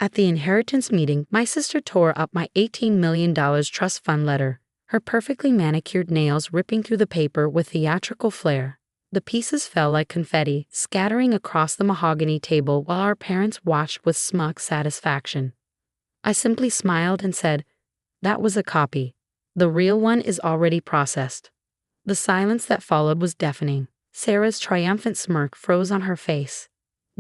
At the inheritance meeting, my sister tore up my $18 million trust fund letter, her perfectly manicured nails ripping through the paper with theatrical flair. The pieces fell like confetti, scattering across the mahogany table while our parents watched with smug satisfaction. I simply smiled and said, "That was a copy. The real one is already processed." The silence that followed was deafening. Sarah's triumphant smirk froze on her face.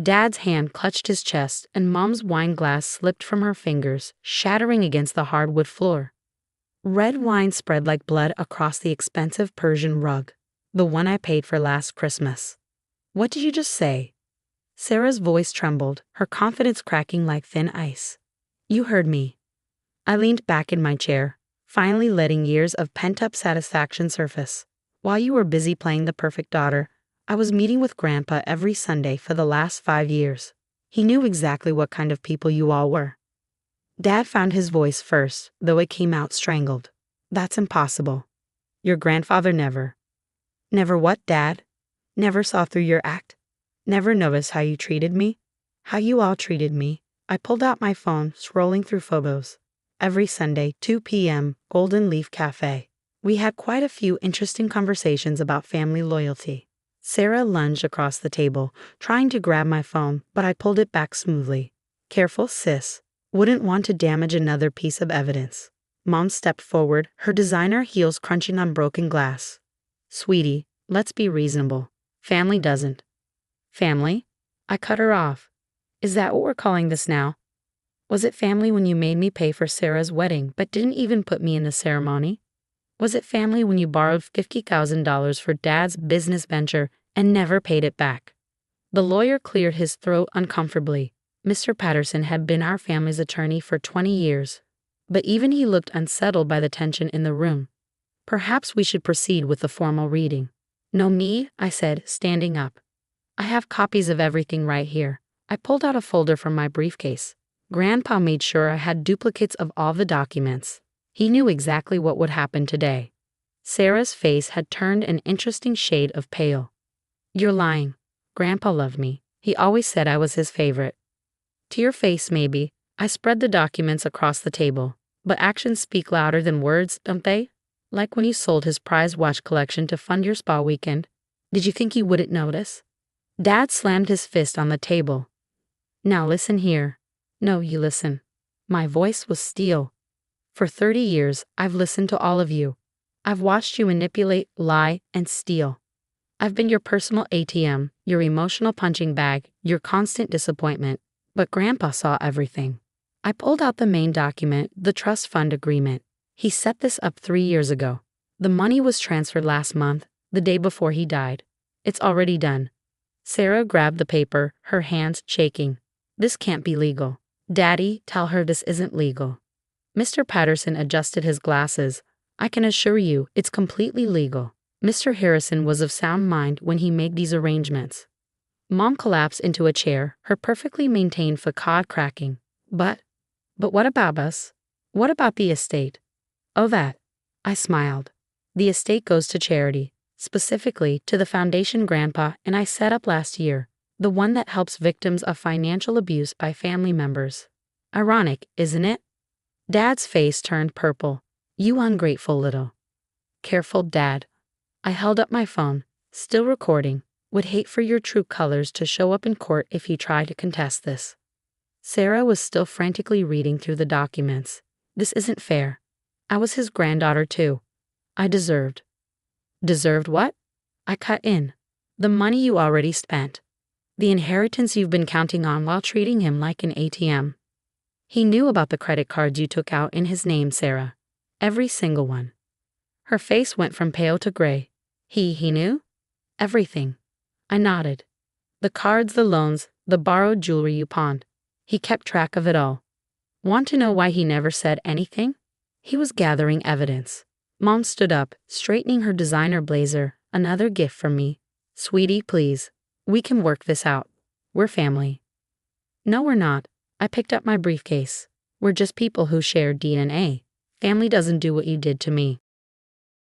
Dad's hand clutched his chest, and Mom's wine glass slipped from her fingers, shattering against the hardwood floor. Red wine spread like blood across the expensive Persian rug, the one I paid for last Christmas. "What did you just say?" Sarah's voice trembled, her confidence cracking like thin ice. "You heard me." I leaned back in my chair, finally letting years of pent-up satisfaction surface. "While you were busy playing the perfect daughter, I was meeting with Grandpa every Sunday for the last 5 years. He knew exactly what kind of people you all were." Dad found his voice first, though it came out strangled. "That's impossible. Your grandfather never." "Never what, Dad?" "Never saw through your act? Never noticed how you treated me? How you all treated me?" I pulled out my phone, scrolling through photos. "Every Sunday, 2 p.m., Golden Leaf Cafe. We had quite a few interesting conversations about family loyalty." Sarah lunged across the table, trying to grab my phone, but I pulled it back smoothly. "Careful, sis. Wouldn't want to damage another piece of evidence." Mom stepped forward, her designer heels crunching on broken glass. "Sweetie, let's be reasonable. Family doesn't." "Family?" I cut her off. "Is that what we're calling this now? Was it family when you made me pay for Sarah's wedding but didn't even put me in the ceremony? Was it family when you borrowed $50,000 for Dad's business venture and never paid it back?" The lawyer cleared his throat uncomfortably. Mr. Patterson had been our family's attorney for 20 years, but even he looked unsettled by the tension in the room. "Perhaps we should proceed with the formal reading." "No, me," I said, standing up. "I have copies of everything right here." I pulled out a folder from my briefcase. Grandpa made sure I had duplicates of all the documents. He knew exactly what would happen today. Sarah's face had turned an interesting shade of pale. "You're lying. Grandpa loved me. He always said I was his favorite." "To your face, maybe." I spread the documents across the table. "But actions speak louder than words, don't they? Like when you sold his prized watch collection to fund your spa weekend. Did you think he wouldn't notice?" Dad slammed his fist on the table. "Now listen here." "No, you listen." My voice was steel. "For 30 years, I've listened to all of you. I've watched you manipulate, lie, and steal. I've been your personal ATM, your emotional punching bag, your constant disappointment. But Grandpa saw everything." I pulled out the main document, the trust fund agreement. He set this up 3 years ago. The money was transferred last month, the day before he died. "It's already done." Sarah grabbed the paper, her hands shaking. "This can't be legal." "Daddy, tell her this isn't legal." Mr. Patterson adjusted his glasses. "I can assure you, it's completely legal. Mr. Harrison was of sound mind when he made these arrangements." Mom collapsed into a chair, her perfectly maintained facade cracking. But what about us? What about the estate?" "Oh, that." I smiled. "The estate goes to charity, specifically to the foundation Grandpa and I set up last year, the one that helps victims of financial abuse by family members. Ironic, isn't it?" Dad's face turned purple. "You ungrateful little." "Careful, Dad." I held up my phone, still recording. "Would hate for your true colors to show up in court if you try to contest this." Sarah was still frantically reading through the documents. "This isn't fair. I was his granddaughter too. I deserved." "Deserved what?" I cut in. "The money you already spent. The inheritance you've been counting on while treating him like an ATM. He knew about the credit cards you took out in his name, Sarah. Every single one." Her face went from pale to gray. He knew? Everything." I nodded. "The cards, the loans, the borrowed jewelry you pawned. He kept track of it all." "Want to know why he never said anything?" "He was gathering evidence." Mom stood up, straightening her designer blazer, another gift from me. "Sweetie, please. We can work this out. We're family." "No, we're not." I picked up my briefcase. "We're just people who share DNA. Family doesn't do what you did to me."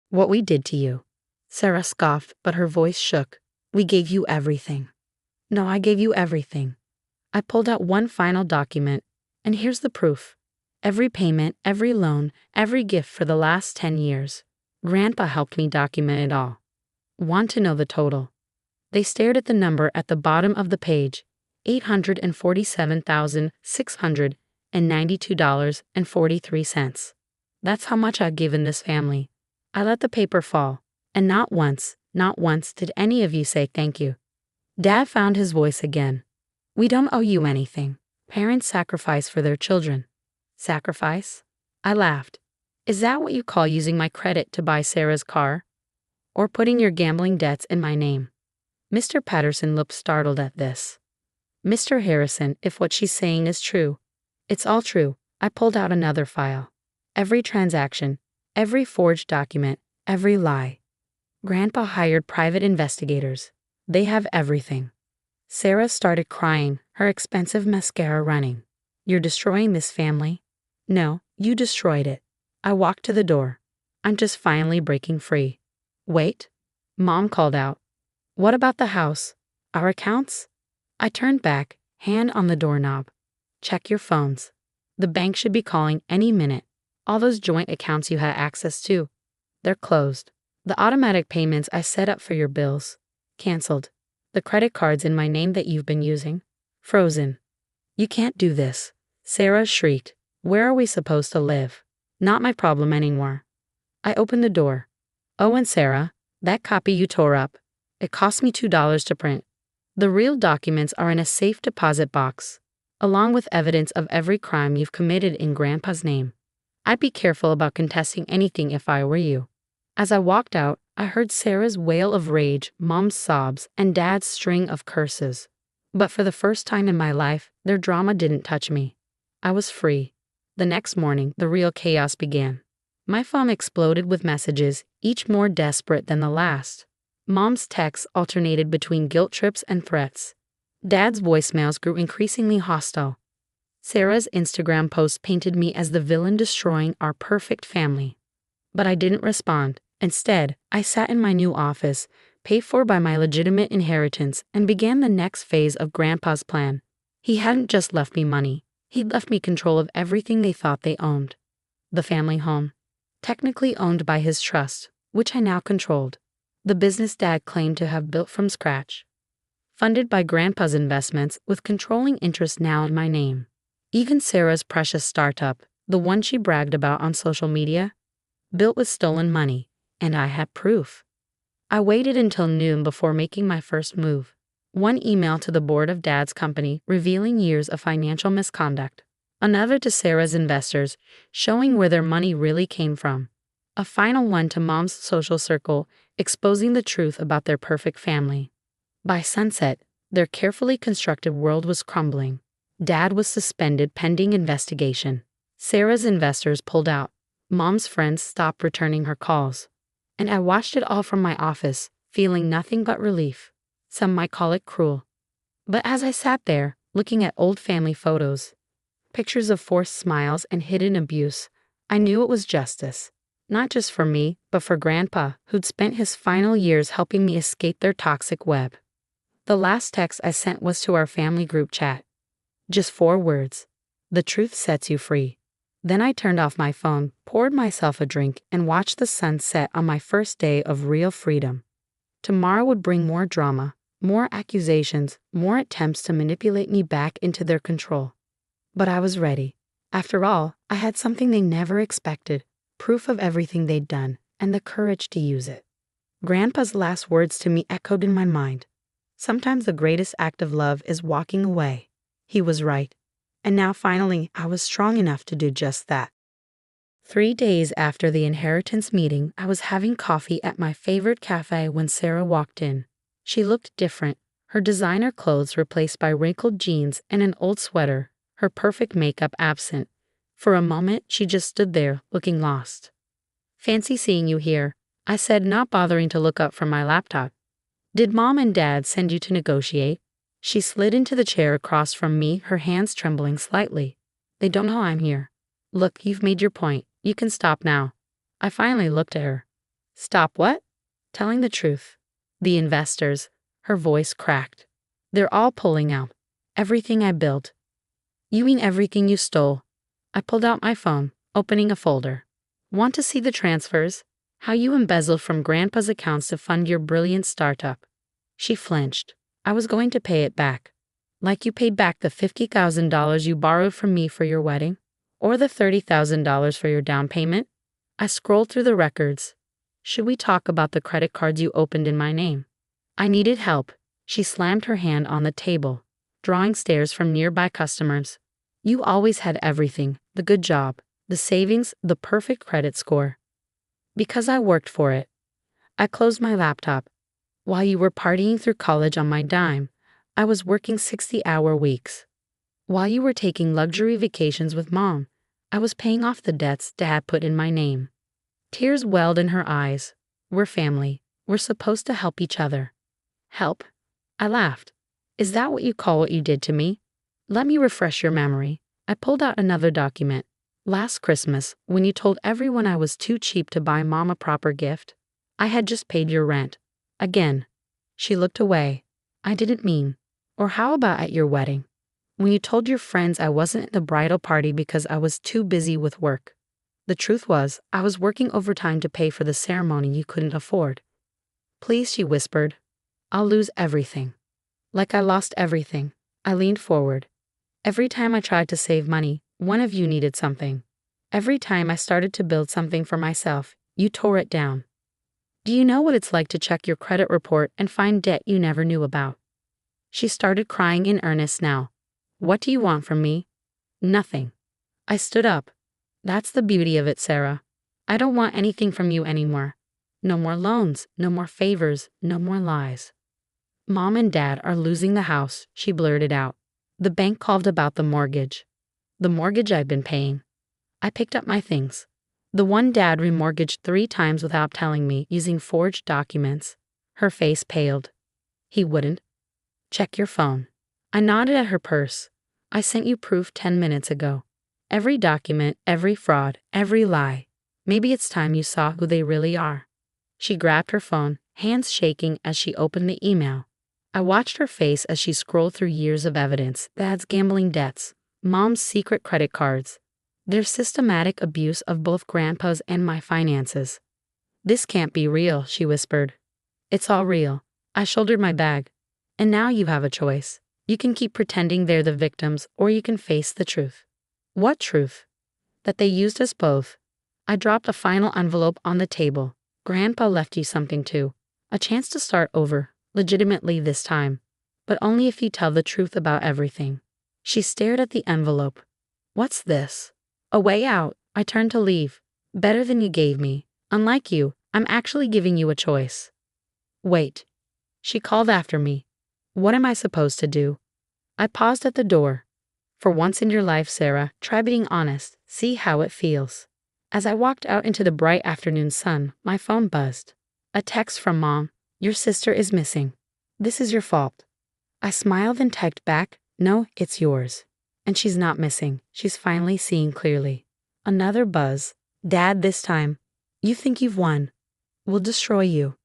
"What we did to you." Sarah scoffed, but her voice shook. "We gave you everything." "No, I gave you everything." I pulled out one final document. And here's the proof. Every payment, every loan, every gift for the last 10 years. Grandpa helped me document it all. Want to know the total? They stared at the number at the bottom of the page. $847,692.43. That's how much I've given this family. I let the paper fall, and not once did any of you say thank you. Dad found his voice again. We don't owe you anything. Parents sacrifice for their children. Sacrifice? I laughed. Is that what you call using my credit to buy Sarah's car? Or putting your gambling debts in my name? Mr. Patterson looked startled at this. Mr. Harrison, if what she's saying is true, it's all true. I pulled out another file. Every transaction, every forged document, every lie. Grandpa hired private investigators. They have everything. Sarah started crying, her expensive mascara running. You're destroying this family? No, you destroyed it. I walked to the door. I'm just finally breaking free. Wait. Mom called out. What about the house? Our accounts? I turned back, hand on the doorknob. Check your phones. The bank should be calling any minute. All those joint accounts you had access to, they're closed. The automatic payments I set up for your bills, canceled. The credit cards in my name that you've been using, frozen. You can't do this. Sarah shrieked. Where are we supposed to live? Not my problem anymore. I opened the door. Oh, and Sarah, that copy you tore up. It cost me $2 to print. The real documents are in a safe deposit box, along with evidence of every crime you've committed in Grandpa's name. I'd be careful about contesting anything if I were you. As I walked out, I heard Sarah's wail of rage, Mom's sobs, and Dad's string of curses. But for the first time in my life, their drama didn't touch me. I was free. The next morning, the real chaos began. My phone exploded with messages, each more desperate than the last. Mom's texts alternated between guilt trips and threats. Dad's voicemails grew increasingly hostile. Sarah's Instagram posts painted me as the villain destroying our perfect family. But I didn't respond. Instead, I sat in my new office, paid for by my legitimate inheritance, and began the next phase of Grandpa's plan. He hadn't just left me money. He'd left me control of everything they thought they owned. The family home, technically owned by his trust, which I now controlled. The business Dad claimed to have built from scratch. Funded by Grandpa's investments with controlling interest now in my name. Even Sarah's precious startup, the one she bragged about on social media, built with stolen money, and I had proof. I waited until noon before making my first move. One email to the board of Dad's company revealing years of financial misconduct. Another to Sarah's investors, showing where their money really came from. A final one to Mom's social circle, exposing the truth about their perfect family. By sunset, their carefully constructed world was crumbling. Dad was suspended pending investigation. Sarah's investors pulled out. Mom's friends stopped returning her calls. And I watched it all from my office, feeling nothing but relief. Some might call it cruel. But as I sat there, looking at old family photos, pictures of forced smiles and hidden abuse, I knew it was justice. Not just for me, but for Grandpa, who'd spent his final years helping me escape their toxic web. The last text I sent was to our family group chat. Just 4 words. The truth sets you free. Then I turned off my phone, poured myself a drink, and watched the sun set on my first day of real freedom. Tomorrow would bring more drama, more accusations, more attempts to manipulate me back into their control. But I was ready. After all, I had something they never expected, proof of everything they'd done, and the courage to use it. Grandpa's last words to me echoed in my mind. Sometimes the greatest act of love is walking away. He was right. And now finally, I was strong enough to do just that. 3 days after the inheritance meeting, I was having coffee at my favorite cafe when Sarah walked in. She looked different, her designer clothes replaced by wrinkled jeans and an old sweater, her perfect makeup absent. For a moment, she just stood there, looking lost. Fancy seeing you here, I said, not bothering to look up from my laptop. Did Mom and Dad send you to negotiate? She slid into the chair across from me, her hands trembling slightly. They don't know I'm here. Look, you've made your point. You can stop now. I finally looked at her. Stop what? Telling the truth. The investors. Her voice cracked. They're all pulling out. Everything I built. You mean everything you stole? I pulled out my phone, opening a folder. Want to see the transfers? How you embezzled from Grandpa's accounts to fund your brilliant startup. She flinched. I was going to pay it back. Like you paid back the $50,000 you borrowed from me for your wedding? Or the $30,000 for your down payment? I scrolled through the records. Should we talk about the credit cards you opened in my name? I needed help. She slammed her hand on the table, drawing stares from nearby customers. You always had everything, the good job, the savings, the perfect credit score. Because I worked for it. I closed my laptop. While you were partying through college on my dime, I was working 60-hour weeks. While you were taking luxury vacations with Mom, I was paying off the debts Dad put in my name. Tears welled in her eyes. We're family. We're supposed to help each other. Help? I laughed. Is that what you call what you did to me? Let me refresh your memory. I pulled out another document. Last Christmas, when you told everyone I was too cheap to buy Mom a proper gift, I had just paid your rent. Again. She looked away. I didn't mean. Or how about at your wedding? When you told your friends I wasn't at the bridal party because I was too busy with work. The truth was, I was working overtime to pay for the ceremony you couldn't afford. Please, she whispered. I'll lose everything. Like I lost everything. I leaned forward. Every time I tried to save money, one of you needed something. Every time I started to build something for myself, you tore it down. Do you know what it's like to check your credit report and find debt you never knew about? She started crying in earnest now. What do you want from me? Nothing. I stood up. That's the beauty of it, Sarah. I don't want anything from you anymore. No more loans, no more favors, no more lies. Mom and Dad are losing the house, she blurted out. The bank called about the mortgage. The mortgage I'd been paying. I picked up my things. The one Dad remortgaged 3 times without telling me, using forged documents. Her face paled. He wouldn't. Check your phone. I nodded at her purse. I sent you proof 10 minutes ago. Every document, every fraud, every lie. Maybe it's time you saw who they really are. She grabbed her phone, hands shaking as she opened the email. I watched her face as she scrolled through years of evidence, Dad's gambling debts, Mom's secret credit cards, their systematic abuse of both Grandpa's and my finances. This can't be real, she whispered. It's all real. I shouldered my bag. And now you have a choice. You can keep pretending they're the victims, or you can face the truth. What truth? That they used us both. I dropped a final envelope on the table. Grandpa left you something too. A chance to start over, legitimately this time. But only if you tell the truth about everything. She stared at the envelope. What's this? A way out. I turned to leave. Better than you gave me. Unlike you, I'm actually giving you a choice. Wait. She called after me. What am I supposed to do? I paused at the door. For once in your life, Sarah, try being honest. See how it feels. As I walked out into the bright afternoon sun, my phone buzzed. A text from Mom. Your sister is missing. This is your fault. I smiled and typed back, no, it's yours. And she's not missing. She's finally seeing clearly. Another buzz. Dad, this time. You think you've won. We'll destroy you.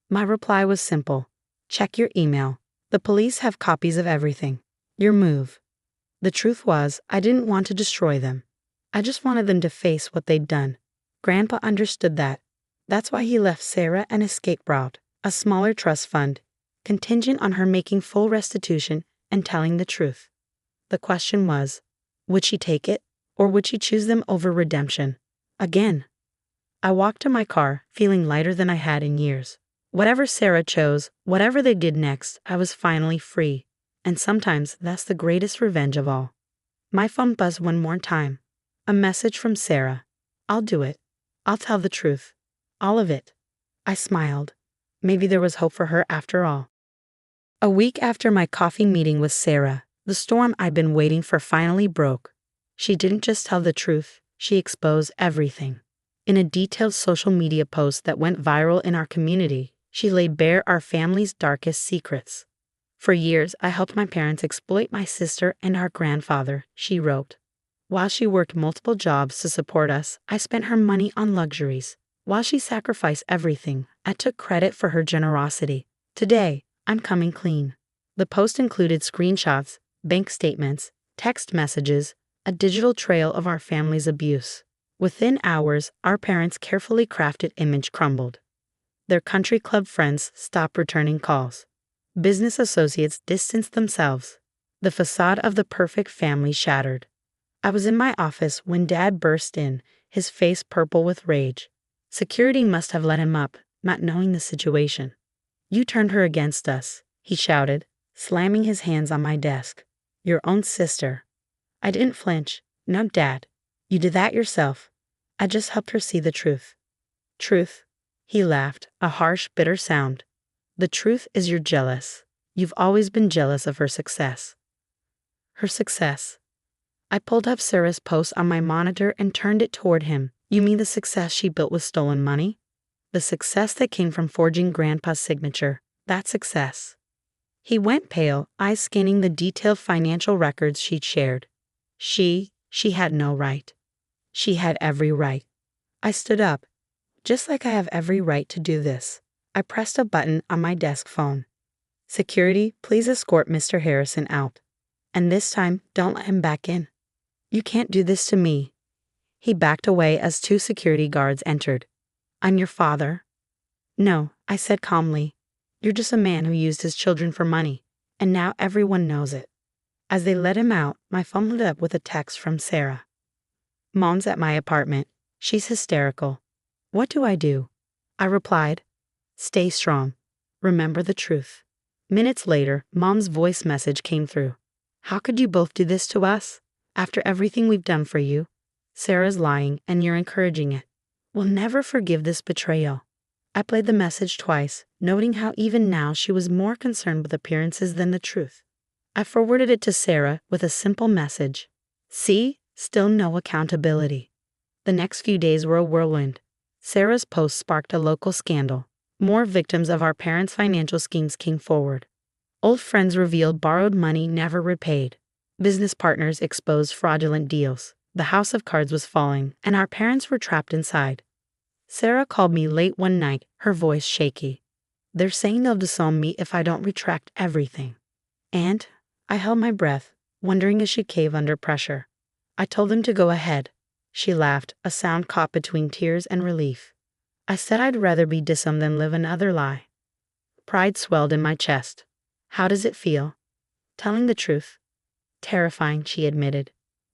My reply was simple. Check your email. The police have copies of everything. Your move. The truth was, I didn't want to destroy them. I just wanted them to face what they'd done. Grandpa understood that. That's why he left Sarah an escape route, a smaller trust fund, contingent on her making full restitution and telling the truth. The question was, would she take it, or would she choose them over redemption? Again. I walked to my car, feeling lighter than I had in years. Whatever Sarah chose, whatever they did next, I was finally free. And sometimes that's the greatest revenge of all. My phone buzzed one more time. A message from Sarah. I'll do it. I'll tell the truth. All of it. I smiled. Maybe there was hope for her after all. A week after my coffee meeting with Sarah, the storm I'd been waiting for finally broke. She didn't just tell the truth, she exposed everything. In a detailed social media post that went viral in our community, she laid bare our family's darkest secrets. For years, I helped my parents exploit my sister and our grandfather, she wrote. While she worked multiple jobs to support us, I spent her money on luxuries. While she sacrificed everything, I took credit for her generosity. Today, I'm coming clean. The post included screenshots, bank statements, Text messages, a digital trail of our family's abuse. Within hours, our parents' carefully crafted image crumbled. Their country club friends stopped returning calls. Business associates distanced themselves. The facade of the perfect family shattered. I was in my office when Dad burst in, his face purple with rage. Security must have let him up, not knowing the situation. "You turned her against us," he shouted, slamming his hands on my desk. "Your own sister." I didn't flinch. "No, Dad. You did that yourself. I just helped her see the truth." "Truth?" He laughed, a harsh, bitter sound. "The truth is you're jealous. You've always been jealous of her success." Her success. I pulled up Sarah's post on my monitor and turned it toward him. "You mean the success she built with stolen money? The success that came from forging Grandpa's signature. That success." He went pale, eyes scanning the detailed financial records she'd shared. She had no right. She had every right. I stood up. "Just like I have every right to do this." I pressed a button on my desk phone. "Security, please escort Mr. Harrison out. And this time, don't let him back in." "You can't do this to me." He backed away as two security guards entered. "I'm your father." "No," I said calmly. "You're just a man who used his children for money, and now everyone knows it." As they let him out, my phone lit up with a text from Sarah. "Mom's at my apartment. She's hysterical. What do I do?" I replied, "Stay strong. Remember the truth." Minutes later, Mom's voice message came through. "How could you both do this to us? After everything we've done for you? Sarah's lying, and you're encouraging it. We'll never forgive this betrayal." I played the message twice, noting how even now she was more concerned with appearances than the truth. I forwarded it to Sarah with a simple message. "See? Still no accountability." The next few days were a whirlwind. Sarah's post sparked a local scandal. More victims of our parents' financial schemes came forward. Old friends revealed borrowed money never repaid. Business partners exposed fraudulent deals. The house of cards was falling, and our parents were trapped inside. Sarah called me late one night, her voice shaky. "They're saying they'll disown me if I don't retract everything." And I held my breath, wondering if she'd cave under pressure. I told them to go ahead. She laughed, a sound caught between tears and relief. I said I'd rather be disowned than live another lie. Pride swelled in my chest. "How does it feel?" "Telling the truth." "Terrifying," she admitted.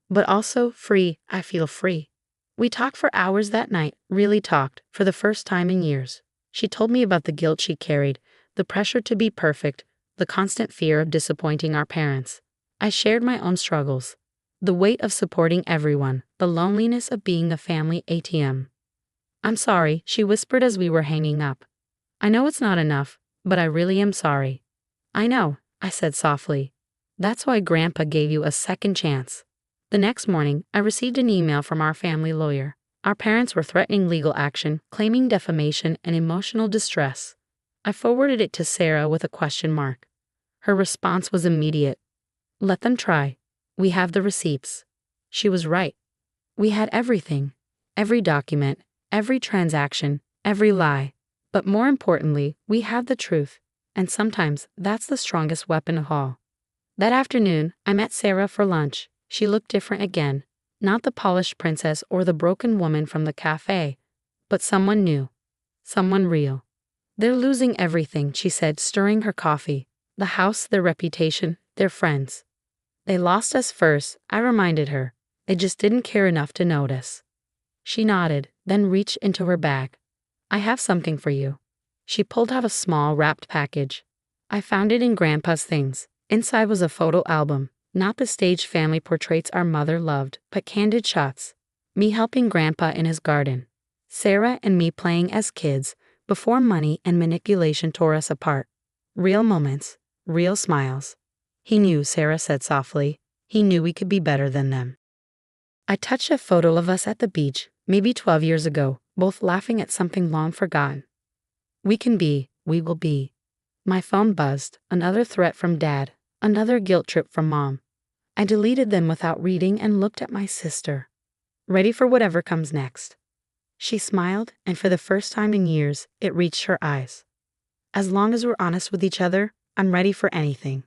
"But also free. I feel free." We talked for hours that night, really talked, for the first time in years. She told me about the guilt she carried, the pressure to be perfect, the constant fear of disappointing our parents. I shared my own struggles. The weight of supporting everyone, the loneliness of being a family ATM. "I'm sorry," she whispered as we were hanging up. "I know it's not enough, but I really am sorry." "I know," I said softly. "That's why Grandpa gave you a second chance." The next morning, I received an email from our family lawyer. Our parents were threatening legal action, claiming defamation and emotional distress. I forwarded it to Sarah with a question mark. Her response was immediate. "Let them try. We have the receipts." She was right. We had everything. Every document, every transaction, every lie. But more importantly, we had the truth. And sometimes that's the strongest weapon of all. That afternoon, I met Sarah for lunch. She looked different again. Not the polished princess or the broken woman from the cafe, but someone new. Someone real. "They're losing everything," she said, stirring her coffee. "The house, their reputation, their friends." "They lost us first," I reminded her. "They just didn't care enough to notice." She nodded, then reached into her bag. "I have something for you." She pulled out a small, wrapped package. I found it in Grandpa's things. Inside was a photo album, not the staged family portraits our mother loved, but candid shots. Me helping Grandpa in his garden. Sarah and me playing as kids, before money and manipulation tore us apart. Real moments, real smiles. "He knew," Sarah said softly. "He knew we could be better than them." I touched a photo of us at the beach, maybe 12 years ago, both laughing at something long forgotten. We can be, we will be. My phone buzzed, another threat from Dad, another guilt trip from Mom. I deleted them without reading and looked at my sister. Ready for whatever comes next. She smiled, and for the first time in years, it reached her eyes. "As long as we're honest with each other, I'm ready for anything."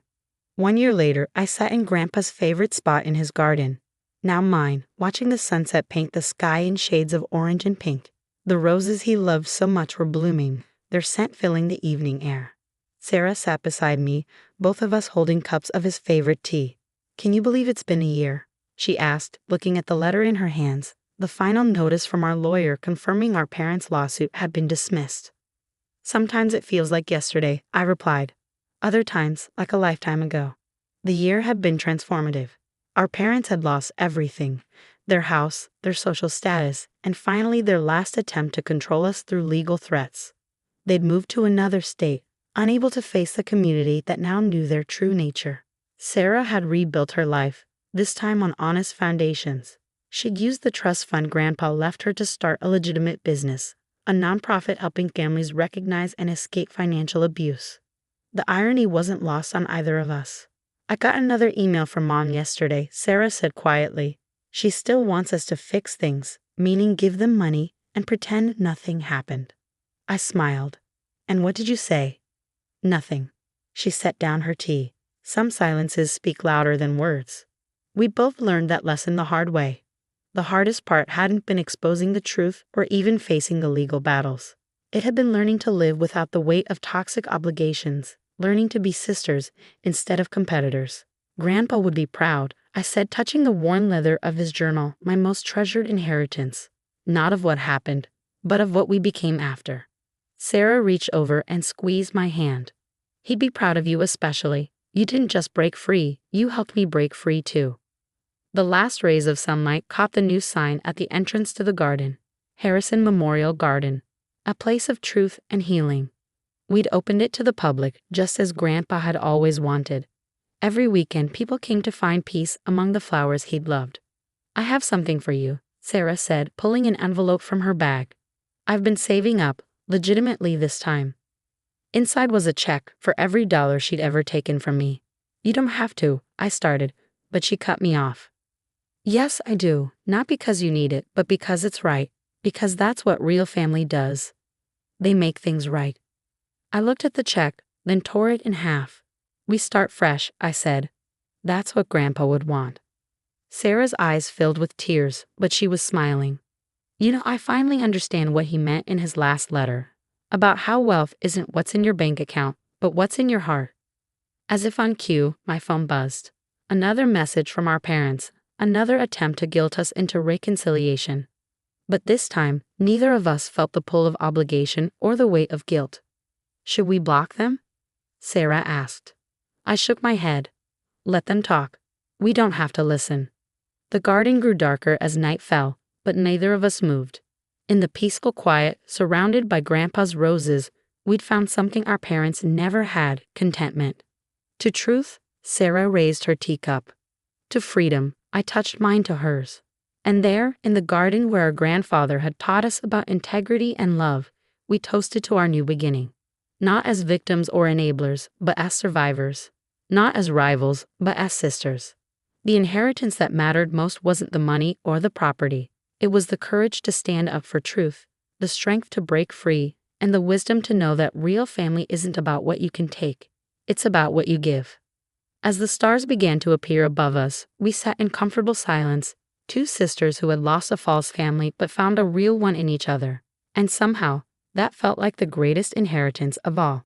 1 year later, I sat in Grandpa's favorite spot in his garden, now mine, watching the sunset paint the sky in shades of orange and pink. The roses he loved so much were blooming, their scent filling the evening air. Sarah sat beside me, both of us holding cups of his favorite tea. "Can you believe it's been a year?" she asked, looking at the letter in her hands, the final notice from our lawyer confirming our parents' lawsuit had been dismissed. "Sometimes it feels like yesterday," I replied. "Other times, like a lifetime ago." The year had been transformative. Our parents had lost everything: their house, their social status, and finally their last attempt to control us through legal threats. They'd moved to another state, unable to face the community that now knew their true nature. Sarah had rebuilt her life, this time on honest foundations. She'd used the trust fund Grandpa left her to start a legitimate business, a nonprofit helping families recognize and escape financial abuse. The irony wasn't lost on either of us. "I got another email from Mom yesterday," Sarah said quietly. "She still wants us to fix things, meaning give them money and pretend nothing happened." I smiled. "And what did you say?" "Nothing." She set down her tea. Some silences speak louder than words. We both learned that lesson the hard way. The hardest part hadn't been exposing the truth or even facing the legal battles. It had been learning to live without the weight of toxic obligations, learning to be sisters instead of competitors. "Grandpa would be proud," I said, touching the worn leather of his journal, my most treasured inheritance. Not of what happened, but of what we became after. Sarah reached over and squeezed my hand. "He'd be proud of you especially. You didn't just break free, you helped me break free too." The last rays of sunlight caught the new sign at the entrance to the garden, Harrison Memorial Garden, a place of truth and healing. We'd opened it to the public, just as Grandpa had always wanted. Every weekend, people came to find peace among the flowers he'd loved. "I have something for you," Sarah said, pulling an envelope from her bag. "I've been saving up, legitimately this time." Inside was a check for every dollar she'd ever taken from me. "You don't have to," I started, but she cut me off. "Yes, I do, not because you need it, but because it's right, because that's what real family does. They make things right." I looked at the check, then tore it in half. "We start fresh," I said. "That's what Grandpa would want." Sarah's eyes filled with tears, but she was smiling. I finally understand what he meant in his last letter, about how wealth isn't what's in your bank account, but what's in your heart." As if on cue, my phone buzzed. Another message from our parents, another attempt to guilt us into reconciliation. But this time, neither of us felt the pull of obligation or the weight of guilt. "Should we block them?" Sarah asked. I shook my head. "Let them talk. We don't have to listen." The garden grew darker as night fell, but neither of us moved. In the peaceful quiet, surrounded by Grandpa's roses, we'd found something our parents never had: contentment. To truth, Sarah raised her teacup. To freedom, I touched mine to hers. And there, in the garden where our grandfather had taught us about integrity and love, we toasted to our new beginning. Not as victims or enablers, but as survivors. Not as rivals, but as sisters. The inheritance that mattered most wasn't the money or the property. It was the courage to stand up for truth, the strength to break free, and the wisdom to know that real family isn't about what you can take. It's about what you give. As the stars began to appear above us, we sat in comfortable silence, two sisters who had lost a false family but found a real one in each other. And somehow, that felt like the greatest inheritance of all.